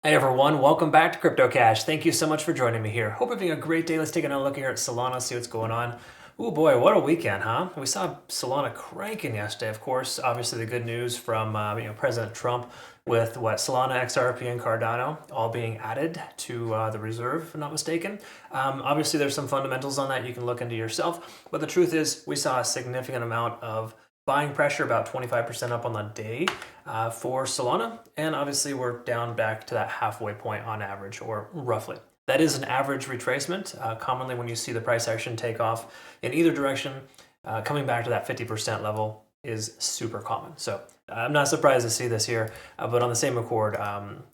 Hey everyone, welcome back to Crypto Cash. Thank you so much for joining me here. Hope you're having a great day. Let's take another look here at Solana, see what's going on. Oh boy, what a weekend, huh? We saw Solana cranking yesterday. Of course, obviously the good news from President Trump with Solana, XRP, and Cardano all being added to the reserve, if I'm not mistaken. Obviously, there's some fundamentals on that you can look into yourself. But the truth is, we saw a significant amount of buying pressure, about 25% up on the day for Solana. And obviously we're down back to that halfway point on average, or roughly. That is an average retracement. Commonly when you see the price action take off in either direction, coming back to that 50% level is super common. So I'm not surprised to see this here, but on the same accord,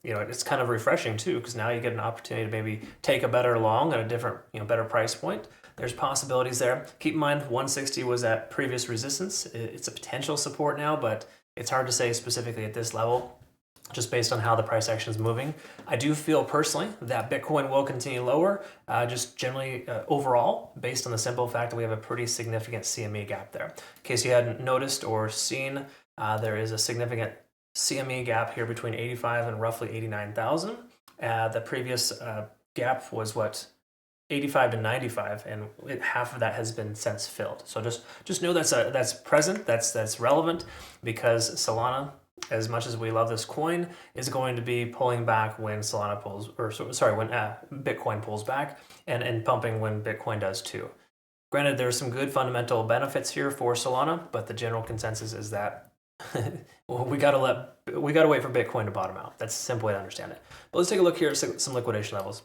it's kind of refreshing too, because now you get an opportunity to maybe take a better long at a different, better price point. There's possibilities there. Keep in mind, 160 was at previous resistance. It's a potential support now, but it's hard to say specifically at this level, just based on how the price action is moving. I do feel personally that Bitcoin will continue lower, just generally overall, based on the simple fact that we have a pretty significant CME gap there. In case you hadn't noticed or seen, there is a significant CME gap here between 85 and roughly 89,000. The previous gap was 85 to 95, and half of that has been since filled. So just know that's present, that's relevant, because Solana, as much as we love this coin, is going to be pulling back when Solana pulls, when Bitcoin pulls back, and pumping when Bitcoin does too. Granted, there's some good fundamental benefits here for Solana, but the general consensus is that we gotta wait for Bitcoin to bottom out. That's a simple way to understand it. But let's take a look here at some liquidation levels.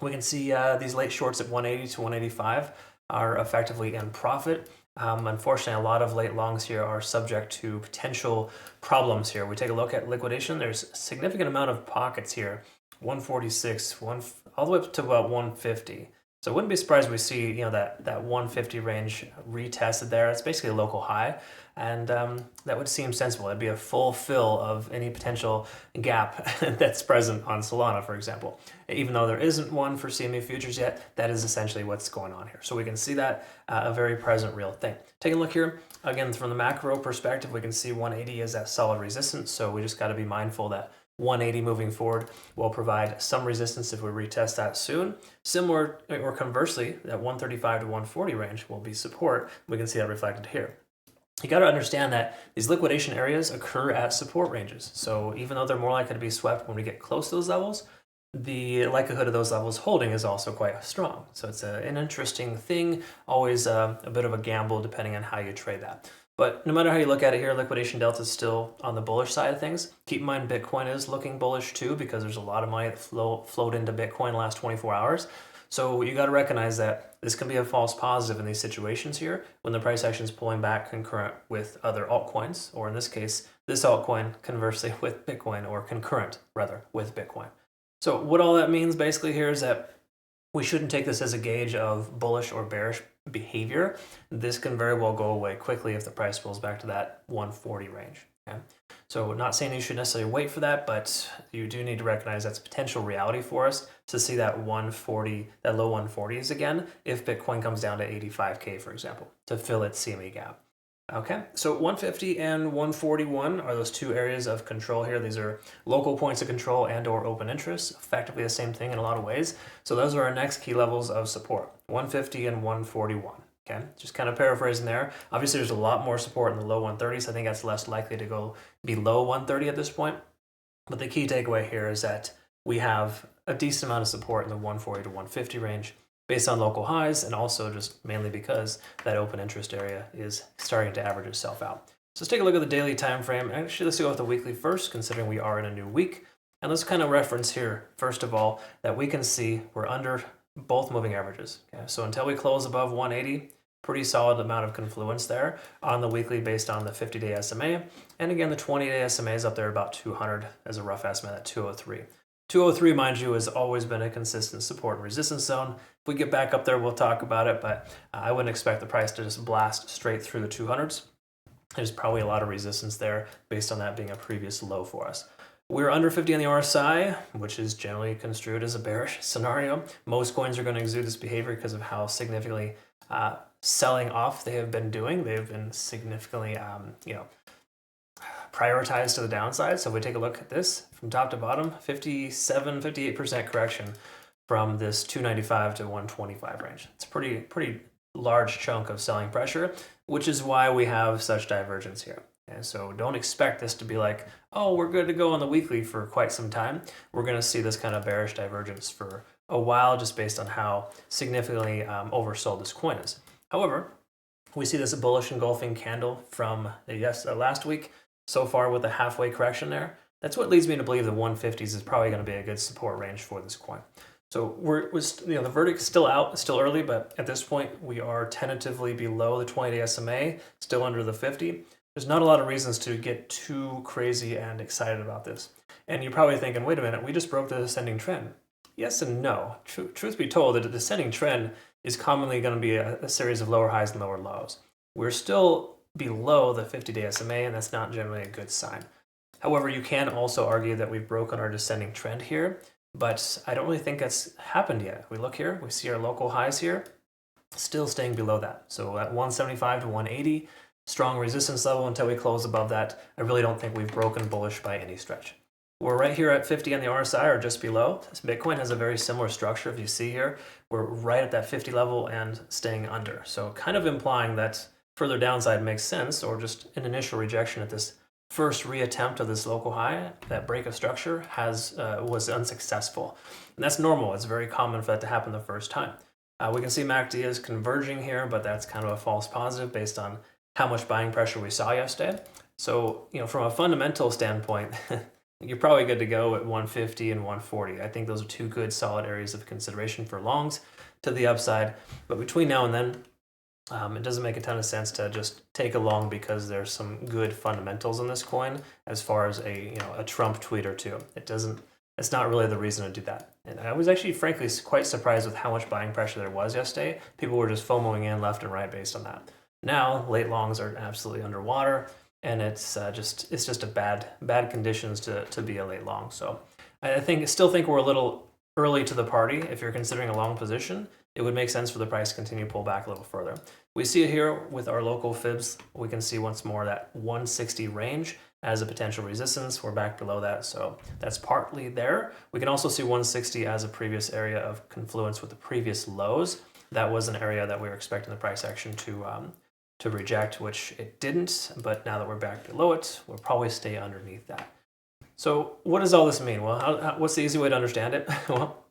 We can see these late shorts at 180 to 185 are effectively in profit. Unfortunately, a lot of late longs here are subject to potential problems here. We take a look at liquidation. There's a significant amount of pockets here, 146, all the way up to about 150. So I wouldn't be surprised we see that 150 range retested there. It's basically a local high, and that would seem sensible. It'd be a full fill of any potential gap that's present on Solana, for example. Even though there isn't one for CME futures yet, that is essentially what's going on here. So we can see that a very present real thing. Take a look here. Again, from the macro perspective, we can see 180 is that solid resistance. So we just got to be mindful that 180 moving forward will provide some resistance if we retest that soon. Similar, or conversely, that 135 to 140 range will be support. We can see that reflected here. You got to understand that these liquidation areas occur at support ranges. So even though they're more likely to be swept when we get close to those levels, the likelihood of those levels holding is also quite strong. So it's an interesting thing, always a bit of a gamble depending on how you trade that. But no matter how you look at it here, liquidation delta is still on the bullish side of things. Keep in mind, Bitcoin is looking bullish too, because there's a lot of money that flowed into Bitcoin in the last 24 hours. So you got to recognize that this can be a false positive in these situations here when the price action is pulling back concurrent with other altcoins, or in this case, this altcoin conversely with Bitcoin, or concurrent rather with Bitcoin. So what all that means basically here is that we shouldn't take this as a gauge of bullish or bearish behavior. This can very well go away quickly if the price pulls back to that 140 range. Okay? So not saying you should necessarily wait for that, but you do need to recognize that's a potential reality for us to see that 140, that low 140s again, if Bitcoin comes down to 85K, for example, to fill its CME gap. Okay, so 150 and 141 are those two areas of control here. These are local points of control and or open interest, effectively the same thing in a lot of ways. So those are our next key levels of support, 150 and 141. Okay, just kind of paraphrasing there. Obviously, there's a lot more support in the low 130s. I think that's less likely to go below 130 at this point. But the key takeaway here is that we have a decent amount of support in the 140 to 150 range, based on local highs, and also just mainly because that open interest area is starting to average itself out. So let's take a look at the daily time frame. Actually, let's go with the weekly first, considering we are in a new week. And let's kind of reference here, first of all, that we can see we're under both moving averages. Okay? So until we close above 180, pretty solid amount of confluence there on the weekly based on the 50-day SMA. And again, the 20-day SMA is up there about 200 as a rough estimate at 203. 203, mind you, has always been a consistent support and resistance zone. If we get back up there, we'll talk about it, but I wouldn't expect the price to just blast straight through the 200s. There's probably a lot of resistance there based on that being a previous low for us. We're under 50 on the RSI, which is generally construed as a bearish scenario. Most coins are going to exude this behavior because of how significantly selling off they have been doing. They've been significantly, prioritized to the downside. So if we take a look at this from top to bottom, 58% correction from this 295 to 125 range. It's a pretty large chunk of selling pressure, which is why we have such divergence here. And so don't expect this to be like, oh, we're good to go on the weekly for quite some time. We're going to see this kind of bearish divergence for a while just based on how significantly oversold this coin is. However, we see this bullish engulfing candle from last week so far with a halfway correction there. That's what leads me to believe the 150s is probably going to be a good support range for this coin. So the verdict's still out, it's still early, but at this point we are tentatively below the 20-day SMA, still under the 50. There's not a lot of reasons to get too crazy and excited about this. And you're probably thinking, wait a minute, we just broke the ascending trend. Yes and no. Truth be told, the descending trend is commonly going to be a series of lower highs and lower lows. We're still below the 50-day SMA, and that's not generally a good sign. However, you can also argue that we've broken our descending trend here, but I don't really think that's happened yet. We look here, we see our local highs here, still staying below that. So at 175 to 180, strong resistance level until we close above that. I really don't think we've broken bullish by any stretch. We're right here at 50 on the RSI or just below. Bitcoin has a very similar structure. If you see here, we're right at that 50 level and staying under. So kind of implying that further downside makes sense, or just an initial rejection at this first reattempt of this local high, that break of structure was unsuccessful. And that's normal. It's very common for that to happen the first time. We can see MACD is converging here, but that's kind of a false positive based on how much buying pressure we saw yesterday. So, from a fundamental standpoint, you're probably good to go at 150 and 140. I think those are two good solid areas of consideration for longs to the upside. But between now and then, it doesn't make a ton of sense to just take a long because there's some good fundamentals in this coin as far as a Trump tweet or two. It's not really the reason to do that. And I was actually frankly quite surprised with how much buying pressure there was yesterday. People were just FOMOing in left and right based on that. Now late longs are absolutely underwater, and it's just a bad conditions to be a late long. So I still think we're a little early to the party. If you're considering a long position, it would make sense for the price to continue to pull back a little further. We see it here with our local fibs. We can see once more that 160 range as a potential resistance. We're back below that, so that's partly there. We can also see 160 as a previous area of confluence with the previous lows. That was an area that we were expecting the price action to reject, which it didn't, but now that we're back below it, we'll probably stay underneath that. So what does all this mean? Well, what's the easy way to understand it? Well,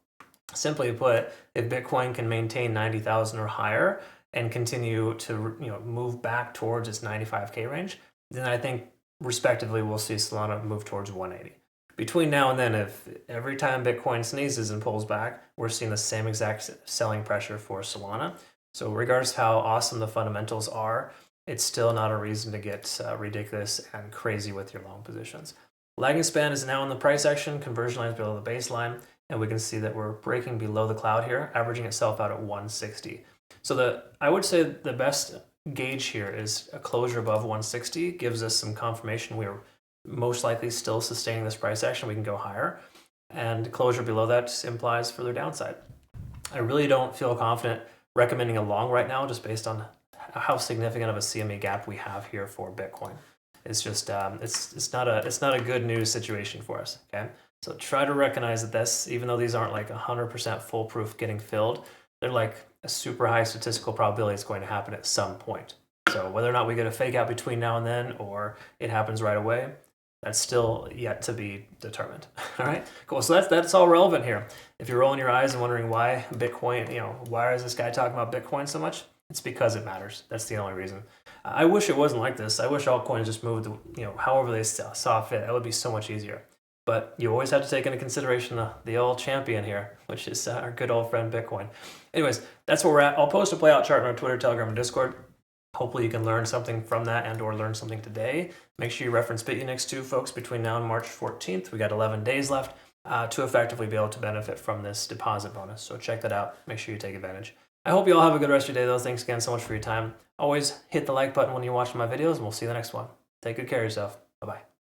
simply put, if Bitcoin can maintain 90,000 or higher and continue to move back towards its 95K range, then I think respectively we'll see Solana move towards 180. Between now and then, if every time Bitcoin sneezes and pulls back, we're seeing the same exact selling pressure for Solana. So regardless of how awesome the fundamentals are, it's still not a reason to get ridiculous and crazy with your long positions. Lagging span is now in the price action, conversion line is below the baseline, and we can see that we're breaking below the cloud here, averaging itself out at 160. So I would say the best gauge here is a closure above 160 gives us some confirmation we are most likely still sustaining this price action. We can go higher, and closure below that implies further downside. I really don't feel confident recommending a long right now, just based on how significant of a CME gap we have here for Bitcoin. It's just it's not a good news situation for us. Okay, so try to recognize that this, even though these aren't like 100% foolproof getting filled, they're like a super high statistical probability it's going to happen at some point. So whether or not we get a fake out between now and then, or it happens right away, that's still yet to be determined. All right, cool. So that's all relevant here. If you're rolling your eyes and wondering why Bitcoin, why is this guy talking about Bitcoin so much? It's because it matters. That's the only reason. I wish it wasn't like this. I wish altcoins just moved, however they saw fit. That would be so much easier. But you always have to take into consideration the old champion here, which is our good old friend Bitcoin. Anyways, that's where we're at. I'll post a playout chart on our Twitter, Telegram, and Discord. Hopefully you can learn something from that and or learn something today. Make sure you reference Bitunix too, folks, between now and March 14th. We got 11 days left to effectively be able to benefit from this deposit bonus. So check that out. Make sure you take advantage. I hope you all have a good rest of your day, though. Thanks again so much for your time. Always hit the like button when you're watching my videos, and we'll see you in the next one. Take good care of yourself. Bye-bye.